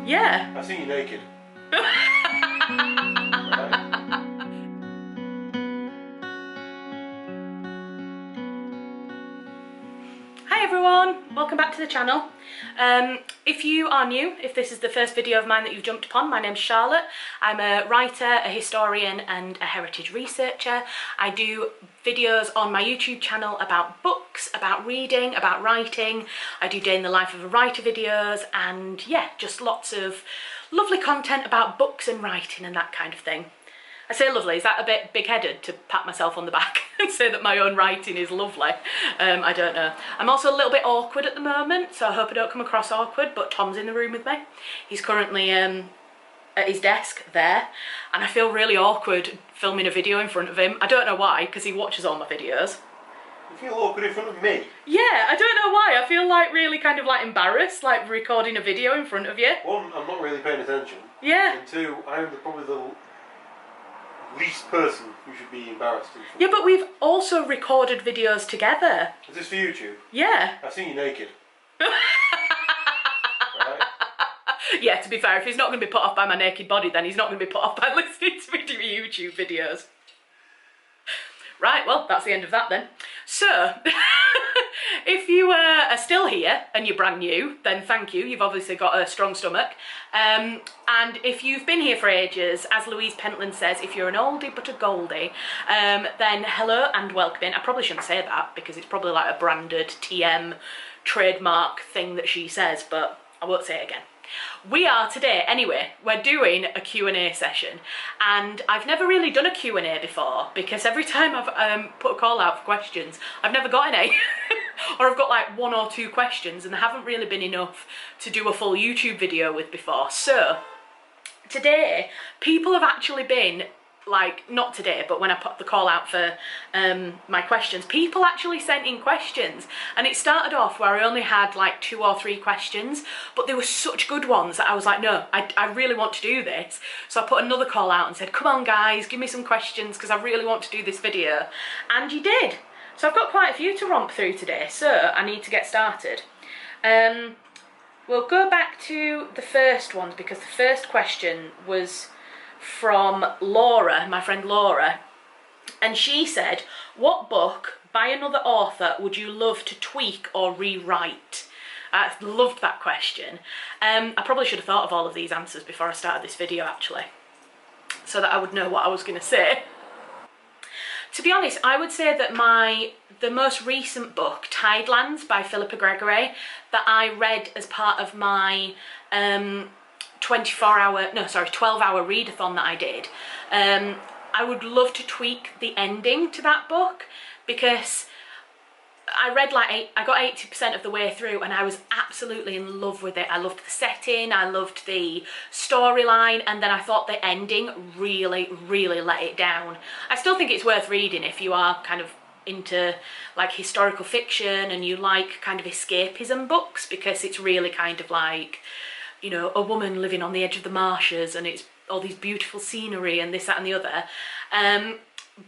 Yeah. I've seen you naked. Hi everyone, welcome back to the channel. If you are new, if this is the first video of mine that you've jumped upon, my name's Charlotte. I'm a writer, a historian and a heritage researcher. I do videos on my YouTube channel about books, about reading, about writing. I do day in the life of a writer videos and yeah, just lots of lovely content about books and writing and that kind of thing. I say lovely, is that a bit big-headed to pat myself on the back and say that my own writing is lovely? I don't know. I'm also a little bit awkward at the moment, so I hope I don't come across awkward, but Tom's in the room with me. He's currently at his desk there, and I feel really awkward filming a video in front of him. I don't know why, because he watches all my videos. You feel awkward in front of me? Yeah, I don't know why. I feel like really kind of like embarrassed, like recording a video in front of you. One, I'm not really paying attention. Yeah. And two, I'm probably the least person who should be embarrassed in front. Yeah, but we've also recorded videos together. Is this for YouTube? Yeah. I've seen you naked. Right? Yeah, to be fair, if he's not going to be put off by my naked body, then he's not going to be put off by listening to me do YouTube videos. Right, well, that's the end of that then. So, if you are still here and you're brand new, then thank you. You've obviously got a strong stomach. And if you've been here for ages, as Louise Pentland says, if you're an oldie but a goldie, then hello and welcome in. I probably shouldn't say that because it's probably like a branded TM trademark thing that she says, but I won't say it again. We are today, anyway, we're doing a Q&A session, and I've never really done a Q&A before because every time I've put a call out for questions, I've never got any. Or I've got like one or two questions and there haven't really been enough to do a full YouTube video with before. So today, people have actually been, like, not today, but when I put the call out for my questions, people actually sent in questions, and it started off where I only had like 2 or 3 questions, but they were such good ones that I was like, no, I really want to do this. So I put another call out and said, come on guys, give me some questions because I really want to do this video, and you did. So I've got quite a few to romp through today, so I need to get started. We'll go back to the first ones because the first question was from Laura, my friend Laura, and she said, what book by another author would you love to tweak or rewrite? I loved that question. I probably should have thought of all of these answers before I started this video actually, so that I would know what I was going to say. To be honest, I would say that the most recent book, Tidelands by Philippa Gregory, that I read as part of my 12-hour readathon that I did, I would love to tweak the ending to that book because I read like I got 80% of the way through and I was absolutely in love with it. I loved the setting, I loved the storyline, and then I thought the ending really, really let it down. I still think it's worth reading if you are kind of into like historical fiction and you like kind of escapism books, because it's really kind of like, you know, a woman living on the edge of the marshes and it's all these beautiful scenery and this, that and the other.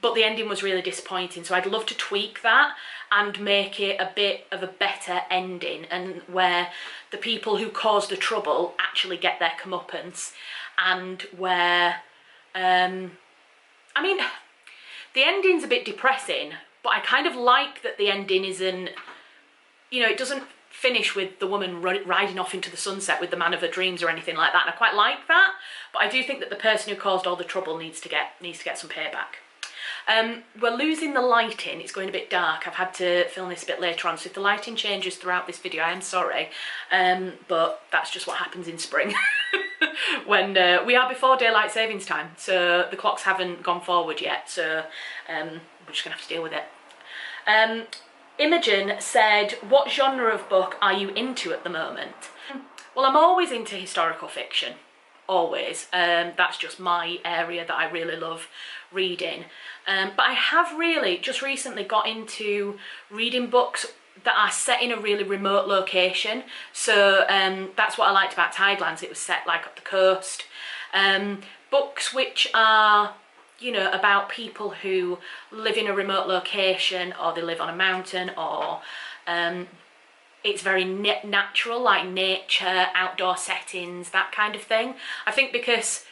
But the ending was really disappointing, so I'd love to tweak that and make it a bit of a better ending, and where the people who caused the trouble actually get their comeuppance, and where, I mean, the ending's a bit depressing, but I kind of like that the ending isn't, you know, it doesn't finish with the woman riding off into the sunset with the man of her dreams or anything like that, and I quite like that, but I do think that the person who caused all the trouble needs to get some payback. We're losing the lighting, it's going a bit dark. I've had to film this a bit later on, so if the lighting changes throughout this video, I am sorry, but that's just what happens in spring. When we are before daylight savings time, so the clocks haven't gone forward yet, so we're just gonna have to deal with it. Imogen said, what genre of book are you into at the moment? Well, I'm always into historical fiction, always. That's just my area that I really love reading. But I have really just recently got into reading books that are set in a really remote location. So that's what I liked about Tidelands. It was set like up the coast. Books which are, you know, about people who live in a remote location, or they live on a mountain, or it's very natural, like nature, outdoor settings, that kind of thing. I think because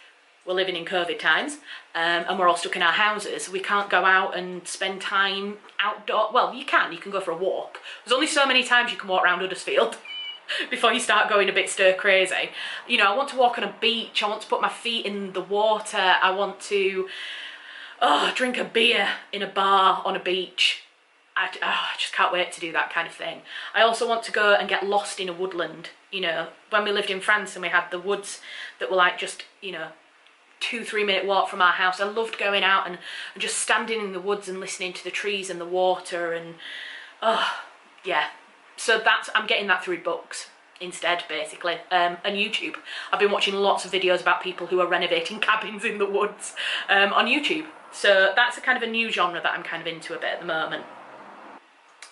we're living in COVID times and we're all stuck in our houses, we can't go out and spend time outdoor. Well, you can go for a walk. There's only so many times you can walk around Huddersfield before you start going a bit stir crazy. You know, I want to walk on a beach, I want to put my feet in the water, I want to drink a beer in a bar on a beach. I just can't wait to do that kind of thing. I also want to go and get lost in a woodland. You know, when we lived in France and we had the woods that were like just, you know, 2-3 minute walk from our house, I loved going out and just standing in the woods and listening to the trees and the water, and yeah. So I'm getting that through books instead, basically, and YouTube. I've been watching lots of videos about people who are renovating cabins in the woods on YouTube. So that's a kind of a new genre that I'm kind of into a bit at the moment.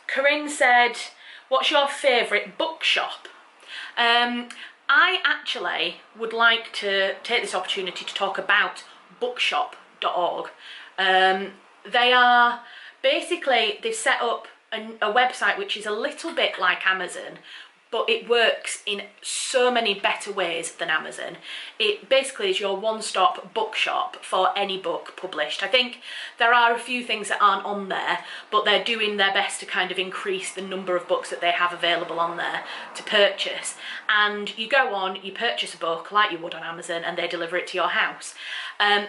Corinne said, what's your favourite bookshop? I actually would like to take this opportunity to talk about Bookshop.org. They are basically, they've set up a website which is a little bit like Amazon, but it works in so many better ways than Amazon. It basically is your one-stop bookshop for any book published. I think there are a few things that aren't on there, but they're doing their best to kind of increase the number of books that they have available on there to purchase. And you go on, you purchase a book like you would on Amazon, and they deliver it to your house.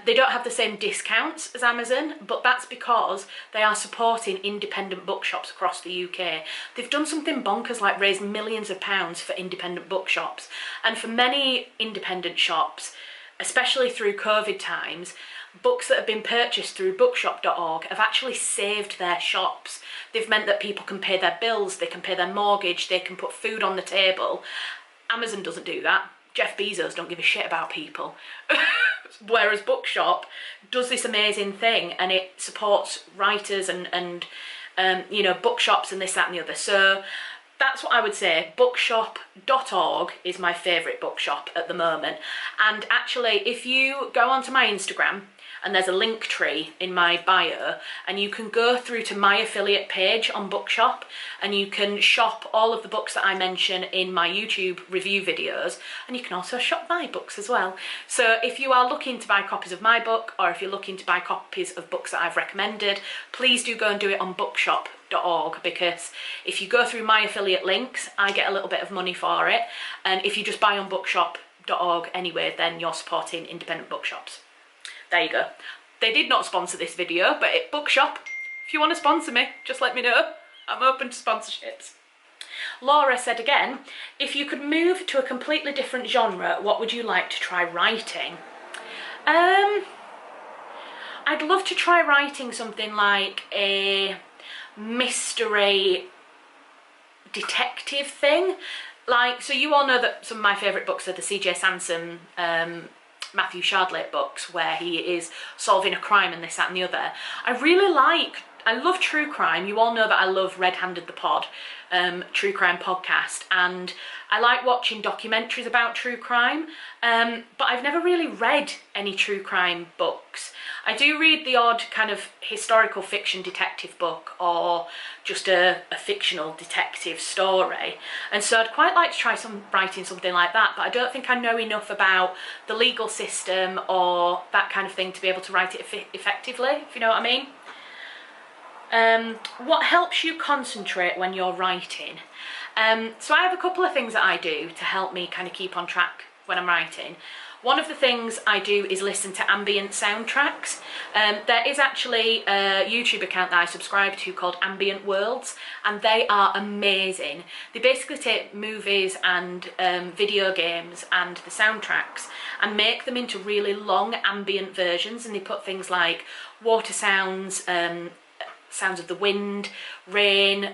They don't have the same discounts as Amazon, but that's because they are supporting independent bookshops across the UK. They've done something bonkers like raise millions of pounds for independent bookshops, and for many independent shops, especially through COVID times, books that have been purchased through bookshop.org have actually saved their shops. They've meant that people can pay their bills, they can pay their mortgage, they can put food on the table. Amazon doesn't do that. Jeff Bezos don't give a shit about people. Whereas Bookshop does this amazing thing, and it supports writers and you know, bookshops and this, that and the other. So that's what I would say. Bookshop.org is my favourite bookshop at the moment. And actually, if you go onto my Instagram, and there's a link tree in my bio, and you can go through to my affiliate page on Bookshop, and you can shop all of the books that I mention in my YouTube review videos, and you can also shop my books as well. So if you are looking to buy copies of my book, or if you're looking to buy copies of books that I've recommended, please do go and do it on Bookshop.org, because if you go through my affiliate links, I get a little bit of money for it, and if you just buy on Bookshop.org anyway, then you're supporting independent bookshops. There you go. They did not sponsor this video, but at Bookshop, if you want to sponsor me, just let me know. I'm open to sponsorships. Laura said again, if you could move to a completely different genre, what would you like to try writing? I'd love to try writing something like a mystery detective thing. Like, so you all know that some of my favourite books are the C.J. Sansom, Matthew Shardlake books, where he is solving a crime and this, that and the other. I love true crime. You all know that I love Red Handed the Pod, true crime podcast, and I like watching documentaries about true crime, but I've never really read any true crime books. I do read the odd kind of historical fiction detective book, or just a fictional detective story, and so I'd quite like to try writing something like that, but I don't think I know enough about the legal system or that kind of thing to be able to write it effectively, if you know what I mean. What helps you concentrate when you're writing? So I have a couple of things that I do to help me kind of keep on track when I'm writing. One of the things I do is listen to Ambient Soundtracks. There is actually a YouTube account that I subscribe to called Ambient Worlds, and they are amazing. They basically take movies and video games and the soundtracks and make them into really long ambient versions, and they put things like water sounds, sounds of the wind, rain,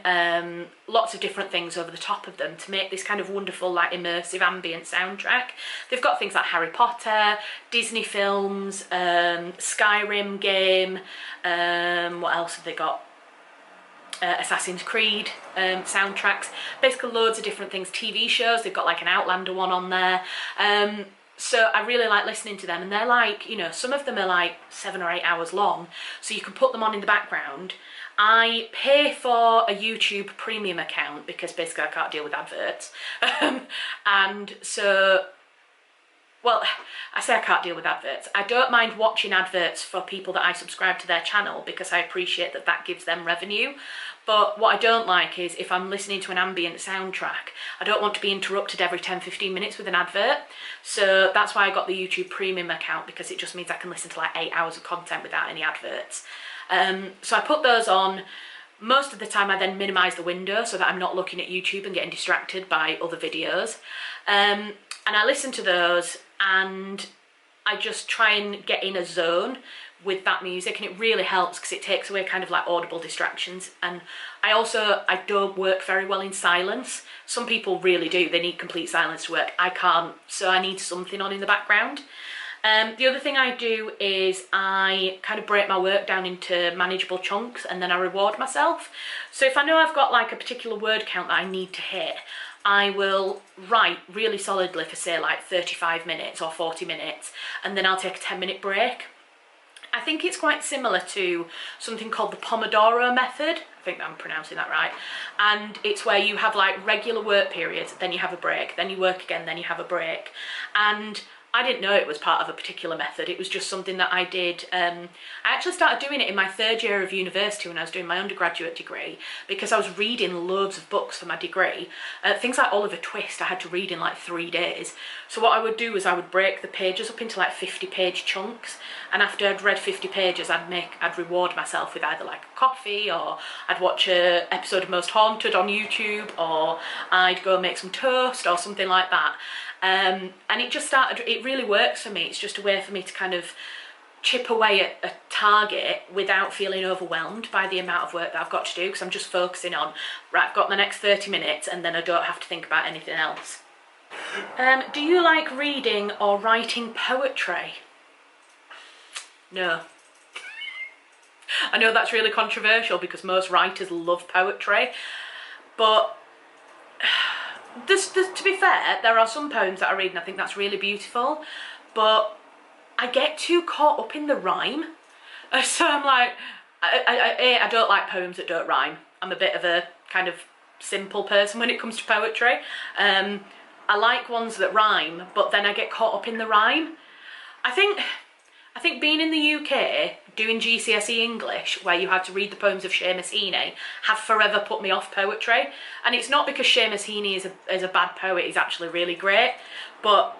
lots of different things over the top of them to make this kind of wonderful, like, immersive ambient soundtrack. They've got things like Harry Potter, Disney films, Skyrim game, what else have they got? Assassin's Creed soundtracks, basically loads of different things, TV shows. They've got like an Outlander one on there. So I really like listening to them, and they're like, you know, some of them are like 7 or 8 hours long, so you can put them on in the background I pay for a YouTube premium account because basically I can't deal with adverts. And so, well, I say I can't deal with adverts. I don't mind watching adverts for people that I subscribe to their channel because I appreciate that that gives them revenue. But what I don't like is if I'm listening to an ambient soundtrack, I don't want to be interrupted every 10-15 minutes with an advert. So that's why I got the YouTube premium account, because it just means I can listen to like 8 hours of content without any adverts. So I put those on. Most of the time I then minimise the window so that I'm not looking at YouTube and getting distracted by other videos. And I listen to those and I just try and get in a zone with that music, and it really helps because it takes away kind of like audible distractions. And I don't work very well in silence. Some people really do, they need complete silence to work. I can't, so I need something on in the background. The other thing I do is I kind of break my work down into manageable chunks and then I reward myself. So if I know I've got like a particular word count that I need to hit, I will write really solidly for say like 35 minutes or 40 minutes, and then I'll take a 10-minute break. I think it's quite similar to something called the Pomodoro method. I think I'm pronouncing that right. And it's where you have like regular work periods, then you have a break, then you work again, then you have a break. And I didn't know it was part of a particular method. It was just something that I did. I actually started doing it in my 3rd year of university when I was doing my undergraduate degree, because I was reading loads of books for my degree. Things like Oliver Twist I had to read in like 3 days. So what I would do is I would break the pages up into like 50-page chunks, and after I'd read 50 pages I'd reward myself with either like a coffee, or I'd watch an episode of Most Haunted on YouTube, or I'd go make some toast or something like that. And it really works for me. It's just a way for me to kind of chip away at a target without feeling overwhelmed by the amount of work that I've got to do, because I'm just focusing on, right, I've got the next 30 minutes and then I don't have to think about anything else. Do you like reading or writing poetry? No. I know that's really controversial because most writers love poetry, but to be fair, there are some poems that I read and I think that's really beautiful, but I get too caught up in the rhyme. So I'm like, I don't like poems that don't rhyme. I'm a bit of a kind of simple person when it comes to poetry. I like ones that rhyme, but then I get caught up in the rhyme. I think being in the UK, doing GCSE English, where you had to read the poems of Seamus Heaney, have forever put me off poetry. And it's not because Seamus Heaney is a bad poet, he's actually really great, but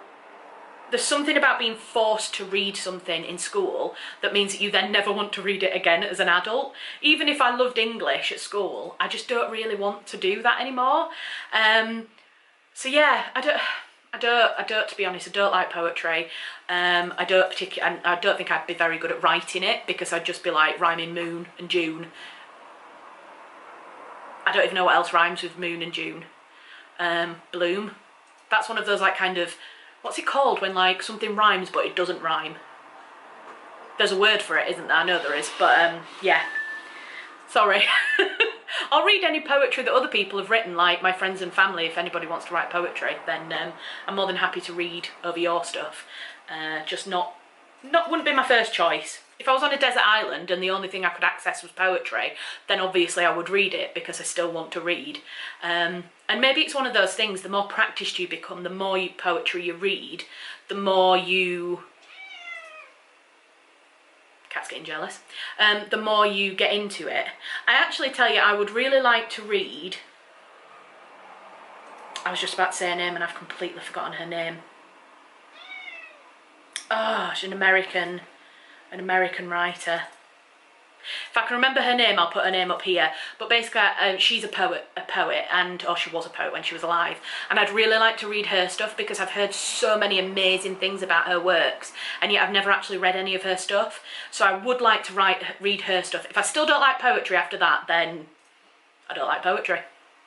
there's something about being forced to read something in school that means that you then never want to read it again as an adult. Even if I loved English at school, I just don't really want to do that anymore. So yeah, I don't, to be honest, I don't like poetry. I don't think I'd be very good at writing it, because I'd just be like rhyming moon and June. I don't even know what else rhymes with moon and June. Bloom. That's one of those like kind of, what's it called when like something rhymes but it doesn't rhyme? There's a word for it, isn't there? I know there is, but yeah. Sorry. I'll read any poetry that other people have written, like my friends and family. If anybody wants to write poetry, then I'm more than happy to read over your stuff. Just wouldn't be my first choice. If I was on a desert island and the only thing I could access was poetry, then obviously I would read it because I still want to read. And maybe it's one of those things, the more practiced you become, the more poetry you read, the more you... Cat's getting jealous. The more you get into it. I actually tell you, I would really like to read... I was just about to say her name and I've completely forgotten her name. Oh, she's an American writer. If I can remember her name, I'll put her name up here. But basically, she's a poet, or she was a poet when she was alive. And I'd really like to read her stuff because I've heard so many amazing things about her works, and yet I've never actually read any of her stuff. So I would like to read her stuff. If I still don't like poetry after that, then I don't like poetry.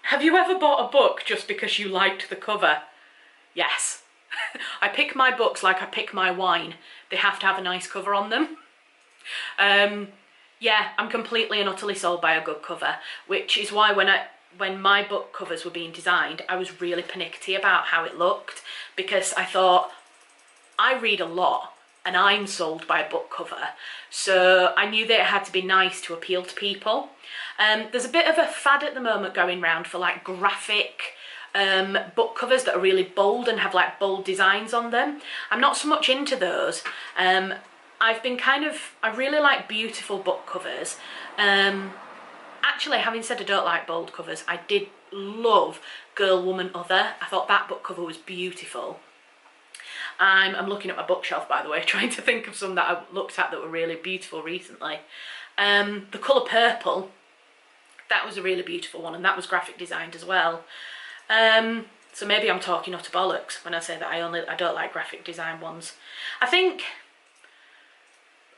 Have you ever bought a book just because you liked the cover? Yes. I pick my books like I pick my wine. They have to have a nice cover on them. Yeah, I'm completely and utterly sold by a good cover, which is why when my book covers were being designed, I was really pernickety about how it looked, because I thought, I read a lot, and I'm sold by a book cover, so I knew that it had to be nice to appeal to people. There's a bit of a fad at the moment going round for like graphic book covers that are really bold and have like bold designs on them. I'm not so much into those. I've been I really like beautiful book covers. Actually, having said I don't like bold covers, I did love Girl, Woman, Other. I thought that book cover was beautiful. I'm looking at my bookshelf, by the way, trying to think of some that I looked at that were really beautiful recently. The colour purple, that was a really beautiful one, and that was graphic designed as well. So maybe I'm talking utter bollocks when I say that I don't like graphic design ones. I think,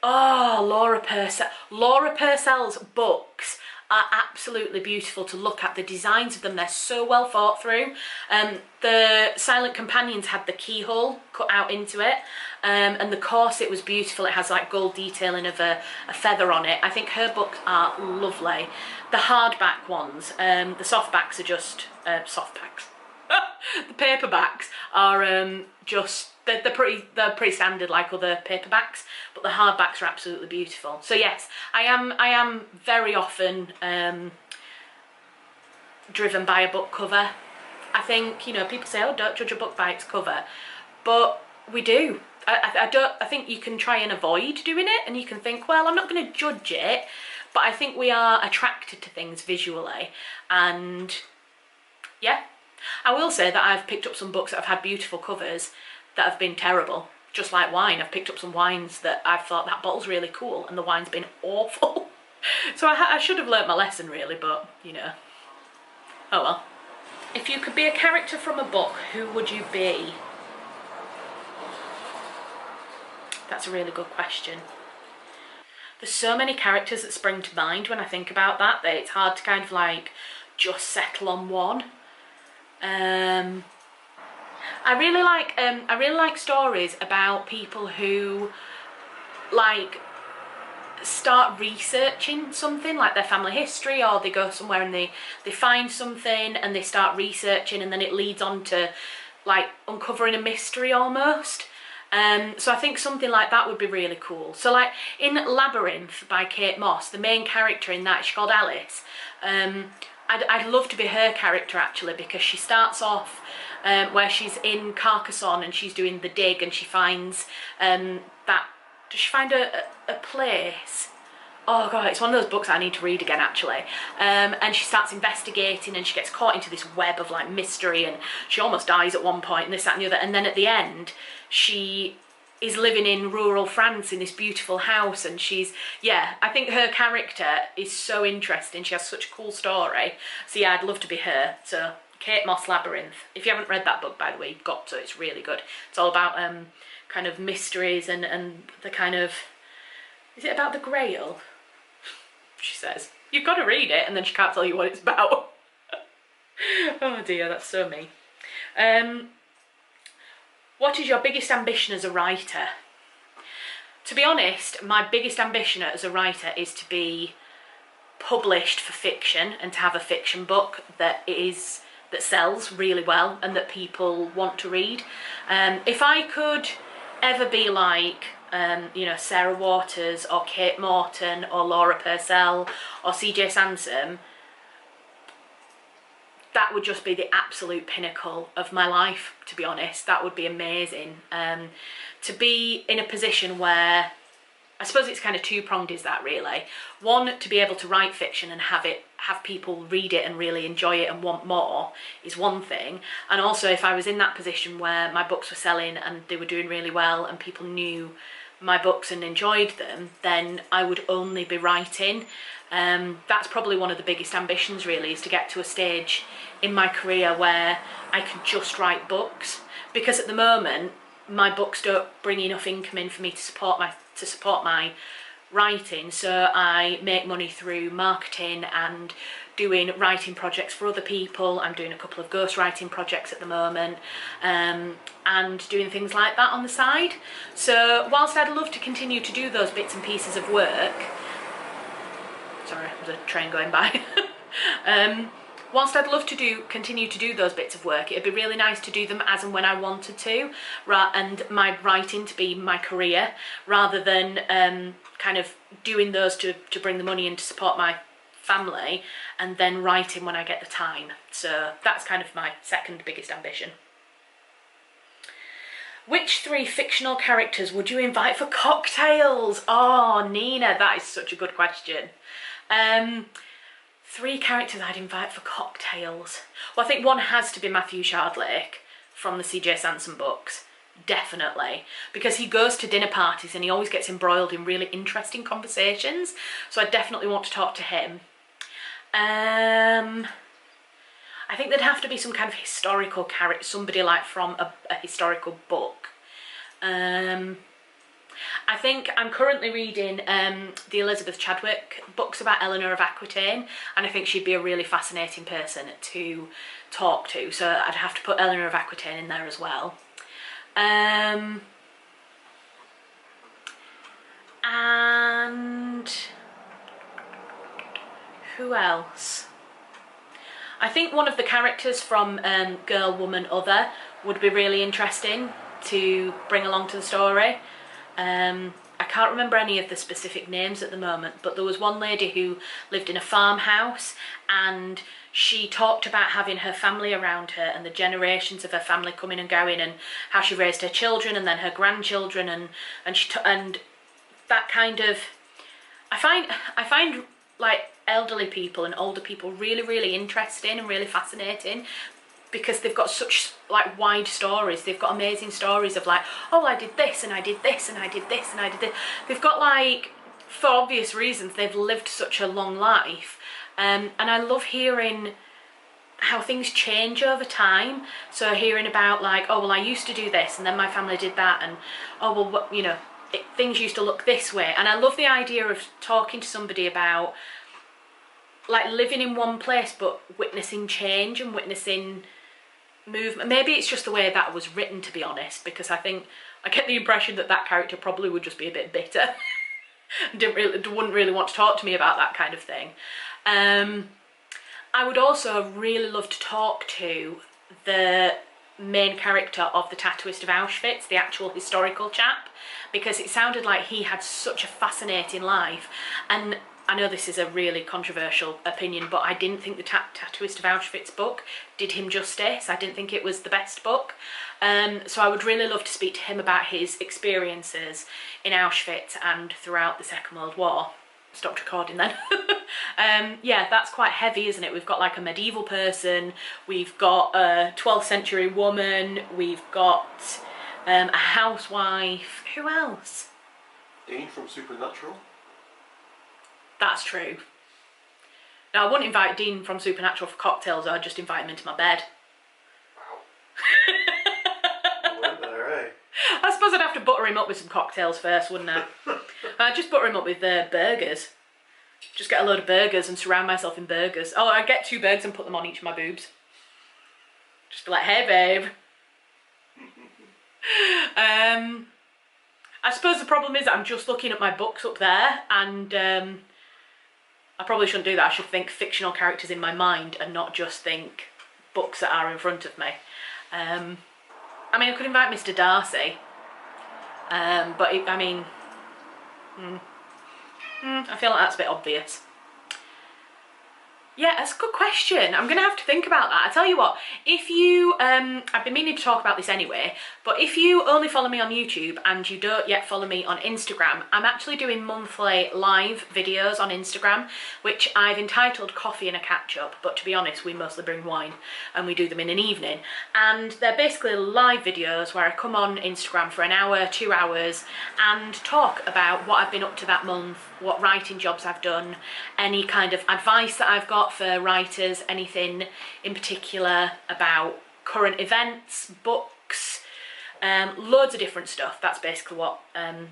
Laura Purcell's books are absolutely beautiful to look at. The designs of them, they're so well thought through. The Silent Companions had the keyhole cut out into it, and the corset was beautiful. It has like gold detailing of a feather on it. I think her books are lovely. The hardback ones, the softbacks are just softbacks. The paperbacks are just they're pretty standard like other paperbacks, but the hardbacks are absolutely beautiful. So yes, I am very often driven by a book cover. I think, you know, people say, oh, don't judge a book by its cover, but we do. I think you can try and avoid doing it, and you can think, well, I'm not going to judge it, but I think we are attracted to things visually, and yeah. I will say that I've picked up some books that have had beautiful covers that have been terrible, just like wine. I've picked up some wines that I've thought that bottle's really cool and the wine's been awful. So I should have learnt my lesson really, but you know, oh well. If you could be a character from a book, who would you be? That's a really good question. There's so many characters that spring to mind when I think about that it's hard to kind of like just settle on one. I really like stories about people who like start researching something, like their family history, or they go somewhere and they find something and they start researching, and then it leads on to like uncovering a mystery almost. So I think something like that would be really cool. So like in Labyrinth by Kate Moss, the main character in that, she's called Alice. I'd love to be her character actually, because she starts off where she's in Carcassonne and she's doing the dig, and she finds does she find a place? Oh god, it's one of those books I need to read again actually. And she starts investigating, and she gets caught into this web of like mystery, and she almost dies at one point, and this, that and the other, and then at the end she is living in rural France in this beautiful house, and I think her character is so interesting. She has such a cool story. So yeah, I'd love to be her. So Kate Moss, Labyrinth. If you haven't read that book, by the way, you've got to. It's really good. It's all about kind of mysteries and the kind of, is it about the Grail? She says. You've got to read it, and then she can't tell you what it's about. Oh dear, that's so me. What is your biggest ambition as a writer? To be honest, my biggest ambition as a writer is to be published for fiction, and to have a fiction book that sells really well and that people want to read. If I could ever be like you know, Sarah Waters or Kate Morton or Laura Purcell or CJ Sansom, that would just be the absolute pinnacle of my life, to be honest. That would be amazing. To be in a position where, I suppose it's kind of two-pronged, is that really. One, to be able to write fiction and have people read it and really enjoy it and want more is one thing. And also, if I was in that position where my books were selling and they were doing really well and people knew my books and enjoyed them, then I would only be writing. That's probably one of the biggest ambitions really, is to get to a stage in my career where I can just write books, because at the moment my books don't bring enough income in for me to support my writing. So I make money through marketing and doing writing projects for other people. I'm doing a couple of ghostwriting projects at the moment, and doing things like that on the side. So whilst I'd love to continue to do those bits and pieces of work, sorry, there's a train going by. whilst I'd love to continue to do those bits of work, it'd be really nice to do them as and when I wanted to, and my writing to be my career, rather than kind of doing those to bring the money in to support my family, and then writing when I get the time. So that's kind of my second biggest ambition. Which 3 fictional characters would you invite for cocktails? Oh, Nina, that is such a good question. 3 characters I'd invite for cocktails. Well, I think one has to be Matthew Shardlake from the C.J. Sansom books. Definitely. Because he goes to dinner parties and he always gets embroiled in really interesting conversations. So I definitely want to talk to him. I think there'd have to be some kind of historical character, somebody like from a historical book. I think I'm currently reading the Elizabeth Chadwick books about Eleanor of Aquitaine, and I think she'd be a really fascinating person to talk to, so I'd have to put Eleanor of Aquitaine in there as well. And who else? I think one of the characters from Girl, Woman, Other would be really interesting to bring along to the story. I can't remember any of the specific names at the moment, but there was one lady who lived in a farmhouse, and she talked about having her family around her and the generations of her family coming and going, and how she raised her children and then her grandchildren, and that kind of, I find like elderly people and older people really interesting and really fascinating, because they've got such like wide stories. They've got amazing stories of like, oh, I did this and I did this and I did this and I did this. They've got, like, for obvious reasons, they've lived such a long life, and I love hearing how things change over time. So hearing about like, oh well, I used to do this and then my family did that, and oh well, what, you know, things used to look this way. And I love the idea of talking to somebody about like living in one place but witnessing change and witnessing movement. Maybe it's just the way that was written, to be honest, because I think I get the impression that that character probably would just be a bit bitter wouldn't really want to talk to me about that kind of thing. I would also really love to talk to the main character of The Tattooist of Auschwitz, the actual historical chap, because it sounded like he had such a fascinating life. And I know this is a really controversial opinion, but I didn't think the Tattooist of Auschwitz book did him justice. I didn't think it was the best book. So I would really love to speak to him about his experiences in Auschwitz and throughout the Second World War. Stopped recording then. Yeah, that's quite heavy, isn't it? We've got like a medieval person, we've got a 12th century woman, we've got a housewife. Who else? Dean from Supernatural. That's true. Now, I wouldn't invite Dean from Supernatural for cocktails, I'd just invite him into my bed. Wow. You went there, eh? I suppose I'd have to butter him up with some cocktails first, wouldn't I? I'd just butter him up with burgers. Just get a load of burgers and surround myself in burgers. Oh, I'd get 2 burgers and put them on each of my boobs. Just be like, hey babe. I suppose the problem is that I'm just looking at my books up there, and I probably shouldn't do that. I should think fictional characters in my mind and not just think books that are in front of me. I mean, I could invite Mr. Darcy, but I mean, I feel like that's a bit obvious. Yeah, that's a good question. I'm going to have to think about that. I tell you what, if you, I've been meaning to talk about this anyway, but if you only follow me on YouTube and you don't yet follow me on Instagram, I'm actually doing monthly live videos on Instagram, which I've entitled Coffee and a Catch-Up, but to be honest, we mostly bring wine and we do them in an evening. And they're basically live videos where I come on Instagram for an hour, 2 hours, and talk about what I've been up to that month, what writing jobs I've done, any kind of advice that I've got for writers, anything in particular about current events, books, loads of different stuff. That's basically what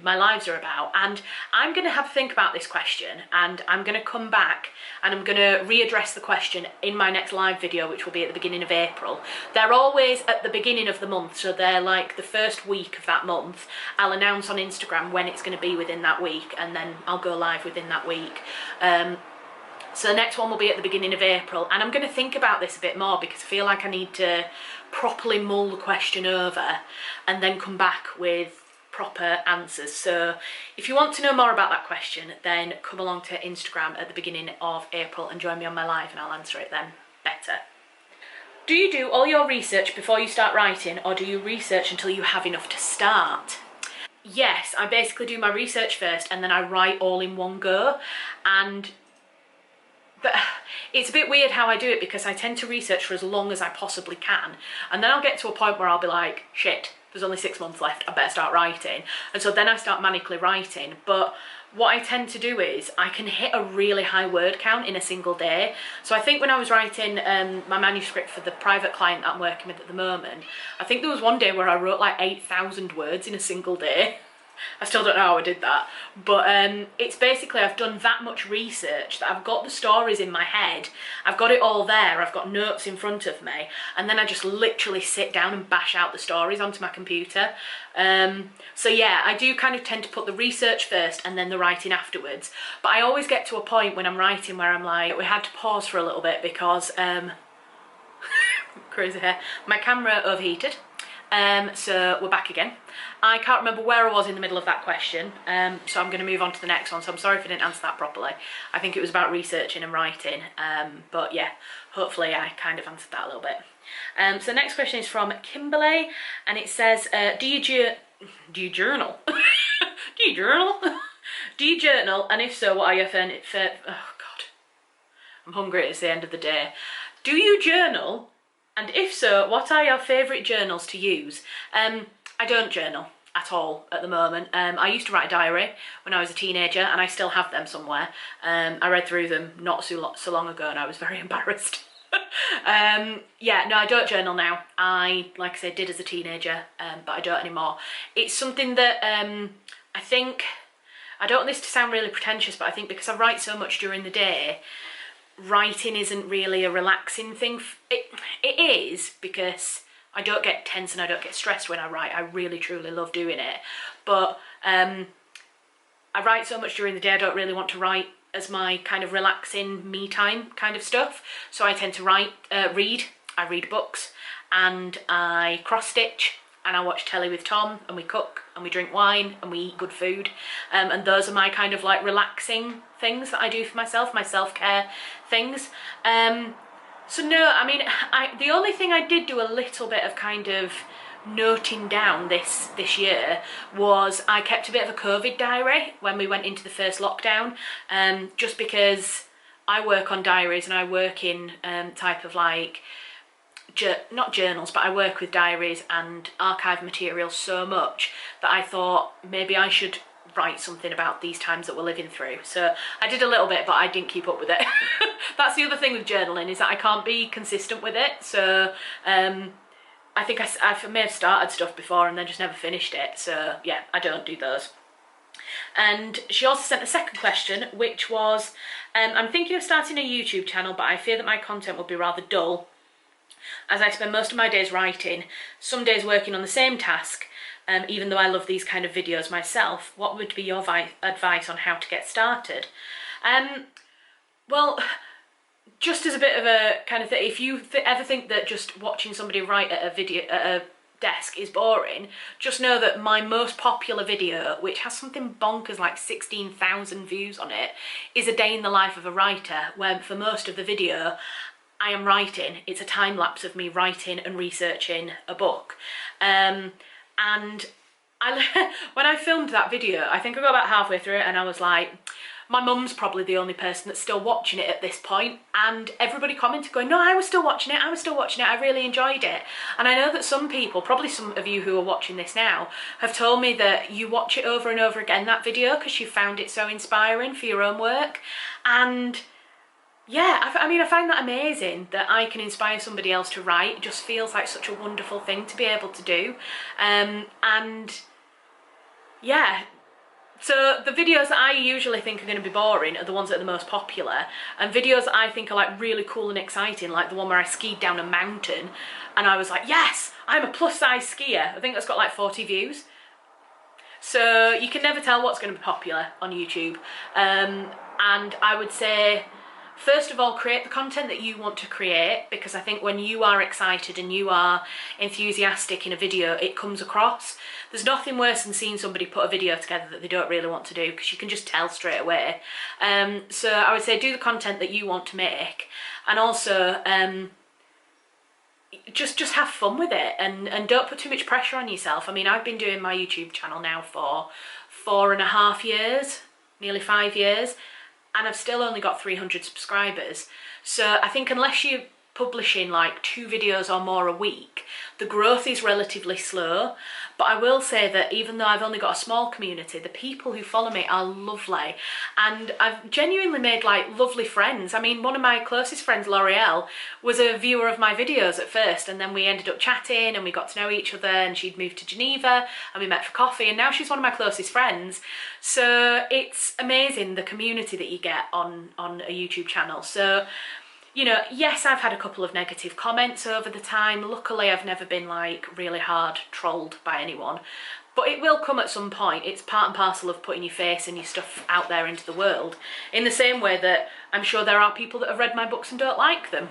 my lives are about. And I'm going to have a think about this question, and I'm going to come back and I'm going to readdress the question in my next live video, which will be at the beginning of April. They're always at the beginning of the month, so they're like the first week of that month. I'll announce on Instagram when it's going to be within that week, and then I'll go live within that week. So the next one will be at the beginning of April, and I'm going to think about this a bit more because I feel like I need to properly mull the question over and then come back with proper answers. So if you want to know more about that question, then come along to Instagram at the beginning of April and join me on my live and I'll answer it then better. Do you do all your research before you start writing, or do you research until you have enough to start? Yes, I basically do my research first and then I write all in one go. But it's a bit weird how I do it because I tend to research for as long as I possibly can, and then I'll get to a point where I'll be like, shit, there's only 6 months left, I better start writing. And so then I start manically writing. But what I tend to do is I can hit a really high word count in a single day. So I think when I was writing my manuscript for the private client that I'm working with at the moment, I think there was one day where I wrote like 8,000 words in a single day. I still don't know how I did that, but it's basically I've done that much research that I've got the stories in my head, I've got it all there, I've got notes in front of me, and then I just literally sit down and bash out the stories onto my computer. So yeah, I do kind of tend to put the research first and then the writing afterwards, but I always get to a point when I'm writing where I'm like, we had to pause for a little bit because crazy hair, my camera overheated. So we're back again. I can't remember where I was in the middle of that question, so I'm going to move on to the next one, so I'm sorry if I didn't answer that properly. I think it was about researching and writing, but yeah, hopefully I kind of answered that a little bit. So the next question is from Kimberly, and it says, do you journal? Do you journal? Do you journal, and if so, what are your oh god, I'm hungry, it's the end of the day. Do you journal? And if so, what are your favourite journals to use? I don't journal at all at the moment. I used to write a diary when I was a teenager and I still have them somewhere. I read through them not so long ago and I was very embarrassed. Yeah, no, I don't journal now. Like I said, did as a teenager, but I don't anymore. It's something that I think, I don't want this to sound really pretentious, but I think because I write so much during the day, writing isn't really a relaxing thing. It is because I don't get tense and I don't get stressed when I write. I really truly love doing it, but I write so much during the day I don't really want to write as my kind of relaxing me time kind of stuff. So I tend to read. I read books and I cross stitch and I watch telly with Tom and we cook and we drink wine and we eat good food, and those are my kind of like relaxing things that I do for myself, my self-care things. So no, I mean, the only thing I did do a little bit of kind of noting down this year was I kept a bit of a COVID diary when we went into the first lockdown, just because I work on diaries and I work in type of like, not journals, but I work with diaries and archive materials so much that I thought maybe I should write something about these times that we're living through. So I did a little bit, but I didn't keep up with it. That's the other thing with journaling, is that I can't be consistent with it. So I think I may have started stuff before and then just never finished it. So yeah, I don't do those. And she also sent a second question, which was, I'm thinking of starting a YouTube channel, but I fear that my content will be rather dull, as I spend most of my days writing, some days working on the same task, even though I love these kind of videos myself. What would be your advice on how to get started? Well, just as a bit of a kind of thing, if you ever think that just watching somebody write at a desk is boring, just know that my most popular video, which has something bonkers like 16,000 views on it, is a day in the life of a writer, where for most of the video I am writing. It's a time lapse of me writing and researching a book. And when I filmed that video, I think I got about halfway through it and I was like, my mum's probably the only person that's still watching it at this point, and everybody commented going, no, I was still watching it, I really enjoyed it. And I know that some people, probably some of you who are watching this now, have told me that you watch it over and over again, that video, because you found it so inspiring for your own work. And yeah, I mean, I find that amazing that I can inspire somebody else to write. It just feels like such a wonderful thing to be able to do. And yeah, so the videos that I usually think are going to be boring are the ones that are the most popular, and videos that I think are like really cool and exciting, like the one where I skied down a mountain and I was like, yes, I'm a plus size skier. I think that's got like 40 views. So you can never tell what's going to be popular on YouTube. And I would say first of all, create the content that you want to create, because I think when you are excited and you are enthusiastic in a video, it comes across. There's nothing worse than seeing somebody put a video together that they don't really want to do, because you can just tell straight away. So I would say do the content that you want to make, and also just have fun with it, and don't put too much pressure on yourself. I mean, I've been doing my YouTube channel now for 4.5 years, nearly 5 years, and I've still only got 300 subscribers. So I think unless you're publishing like 2 videos or more a week, the growth is relatively slow. But I will say that even though I've only got a small community, the people who follow me are lovely, and I've genuinely made like lovely friends. I mean, one of my closest friends, L'Oreal, was a viewer of my videos at first, and then we ended up chatting and we got to know each other, and she'd moved to Geneva and we met for coffee, and now she's one of my closest friends. So it's amazing the community that you get on a YouTube channel. So, you know, yes, I've had a couple of negative comments over the time. Luckily, I've never been like really hard trolled by anyone, but it will come at some point. It's part and parcel of putting your face and your stuff out there into the world, in the same way that I'm sure there are people that have read my books and don't like them.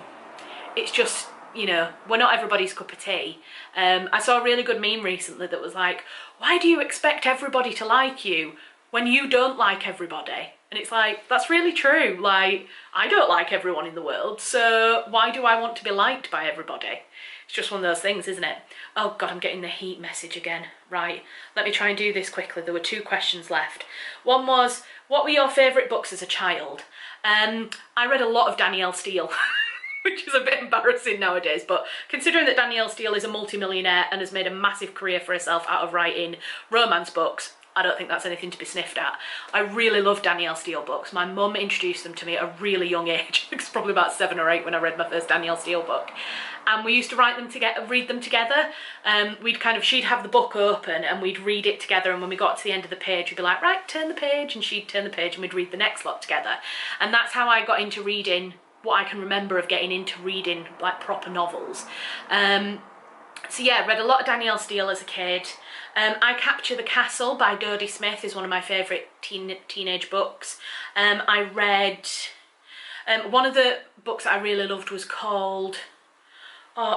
It's just, you know, we're not everybody's cup of tea. I saw a really good meme recently that was like, why do you expect everybody to like you when you don't like everybody? And it's like, that's really true. Like, I don't like everyone in the world, so why do I want to be liked by everybody? It's just one of those things, isn't it? Oh God, I'm getting the heat message again. Right, let me try and do this quickly. There were 2 questions left. One was, what were your favourite books as a child? I read a lot of Danielle Steele, which is a bit embarrassing nowadays, but considering that Danielle Steele is a multi-millionaire and has made a massive career for herself out of writing romance books, I don't think that's anything to be sniffed at. I really love Danielle Steele books. My mum introduced them to me at a really young age. It was probably about 7 or 8 when I read my first Danielle Steele book. And we used to read them together. She'd have the book open and we'd read it together, and when we got to the end of the page, we'd be like, right, turn the page, and she'd turn the page and we'd read the next lot together. And that's how I got into reading, what I can remember of getting into reading like proper novels. So yeah, read a lot of Danielle Steele as a kid. I Capture the Castle by Dodie Smith is one of my favourite teenage books. I read, one of the books that I really loved was called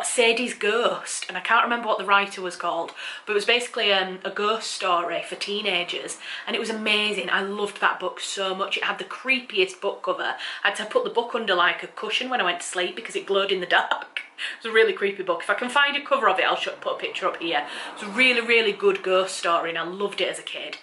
Sadie's Ghost, and I can't remember what the writer was called, but it was basically a ghost story for teenagers, and it was amazing. I loved that book so much. It had the creepiest book cover. I had to put the book under like a cushion when I went to sleep because it glowed in the dark. It was a really creepy book. If I can find a cover of it, I'll put a picture up here. It was a really, really good ghost story, and I loved it as a kid.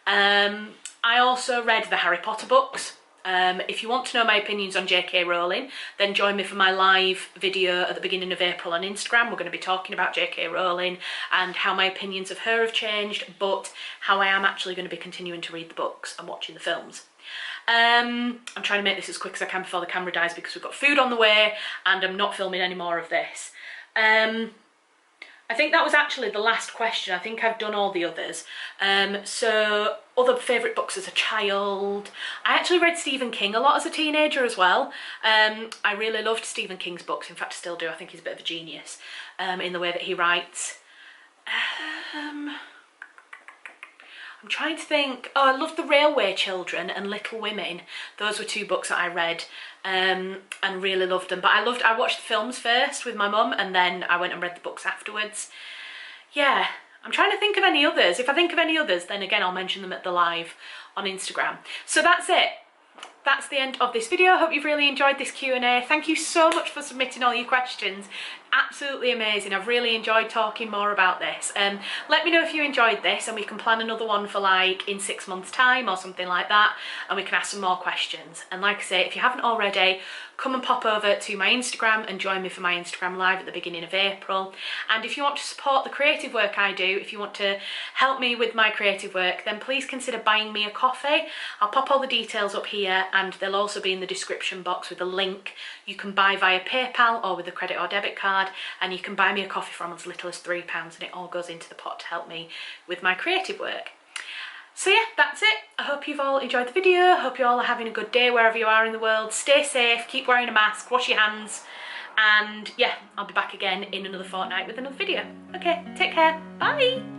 I also read the Harry Potter books. If you want to know my opinions on J.K. Rowling, then join me for my live video at the beginning of April on Instagram. We're going to be talking about J.K. Rowling and how my opinions of her have changed, but how I am actually going to be continuing to read the books and watching the films. I'm trying to make this as quick as I can before the camera dies because we've got food on the way and I'm not filming any more of this. I think that was actually the last question. I think I've done all the others. So other favourite books as a child. I actually read Stephen King a lot as a teenager as well. I really loved Stephen King's books. In fact, I still do. I think he's a bit of a genius in the way that he writes. I'm trying to think. Oh, I loved The Railway Children and Little Women. Those were 2 books that I read and really loved them. But I watched the films first with my mum, and then I went and read the books afterwards. Yeah, I'm trying to think of any others. If I think of any others, then again I'll mention them at the live on Instagram. So that's it. That's the end of this video. I hope you've really enjoyed this Q&A. Thank you so much for submitting all your questions. Absolutely amazing. I've really enjoyed talking more about this. Let me know if you enjoyed this, and we can plan another one for like in 6 months' time or something like that, and we can ask some more questions. And like I say, if you haven't already, come and pop over to my Instagram and join me for my Instagram live at the beginning of April. And if you want to support the creative work I do, if you want to help me with my creative work, then please consider buying me a coffee. I'll pop all the details up here, and they'll also be in the description box with a link. You can buy via PayPal or with a credit or debit card, and you can buy me a coffee from as little as £3, and it all goes into the pot to help me with my creative work. So yeah, that's it. I hope you've all enjoyed the video. I hope you all are having a good day wherever you are in the world. Stay safe, keep wearing a mask, wash your hands, and yeah, I'll be back again in another fortnight with another video. Okay, take care, bye!